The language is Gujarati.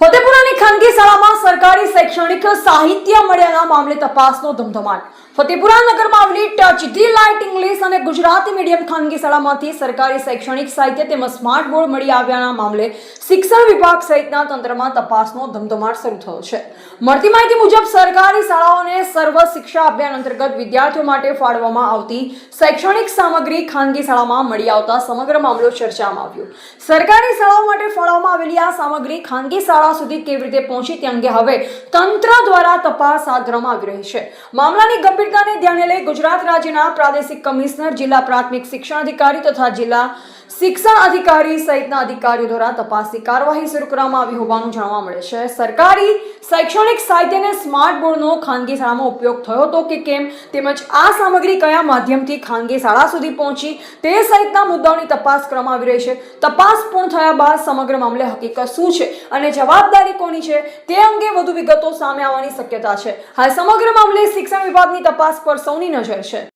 ફતેપુરાની ખાનગી શાળામાં સરકારી શૈક્ષણિક સાહિત્ય મળ્યાના મામલે તપાસનો ધમધમાટ. ફતેપુરા નગરમાં આવેલી ટચ ધી લાઇટ ઇંગ્લિશ અને ગુજરાતી મીડિયમ ખાનગી શાળામાંથી સરકારી શૈક્ષણિક સાહિત્ય તેમજ સ્માર્ટ બોર્ડ મળી આવ્યાના મામલે શિક્ષણ વિભાગ સહિતના તંત્રમાં તપાસનો ધમધમાટ શરૂ થયો છે. મળતી માહિતી મુજબ સરકારી શાળાઓને સર્વ શિક્ષા અભિયાન અંતર્ગત વિદ્યાર્થીઓ માટે ફાળવવામાં આવતી શૈક્ષણિક સામગ્રી ખાનગી શાળામાં મળી આવતા સમગ્ર મામલો ચર્ચામાં આવ્યો. સરકારી શાળાઓ માટે ફાળવવામાં આવેલી આ સામગ્રી ખાનગી શાળા સુધી કેવી રીતે પહોંચી તે અંગે હવે તંત્ર દ્વારા તપાસ હાથ ધરવામાં આવી રહી છે. મામલાની ગંભીરતાને ધ્યાને લઈ ગુજરાત રાજ્યના પ્રાદેશિક કમિશનર, જિલ્લા પ્રાથમિક શિક્ષણ અધિકારી તથા જિલ્લા શિક્ષણ અધિકારી સહિતના અધિકારીઓ દ્વારા તપાસની કાર્યવાહી શરૂ કરવામાં આવી હોવાનું જાણવા મળે છે. સરકારી શૈક્ષણિક સાહિત્યને સ્માર્ટ બોર્ડનો ખાનગી શાળામાં ઉપયોગ થયો હતો કે કેમ, તેમજ આ સામગ્રી કયા માધ્યમથી ખાનગી શાળા સુધી પહોંચી તે સહિતના મુદ્દાઓની તપાસ કરવામાં આવી રહી છે. તપાસ પૂર્ણ થયા બાદ સમગ્ર મામલે હકીકત શું છે અને જવાબદારી કોની છે તે અંગે વધુ વિગતો સામે આવવાની શક્યતા છે. હાલ સમગ્ર મામલે શિક્ષણ વિભાગની તપાસ પર સૌની નજર છે.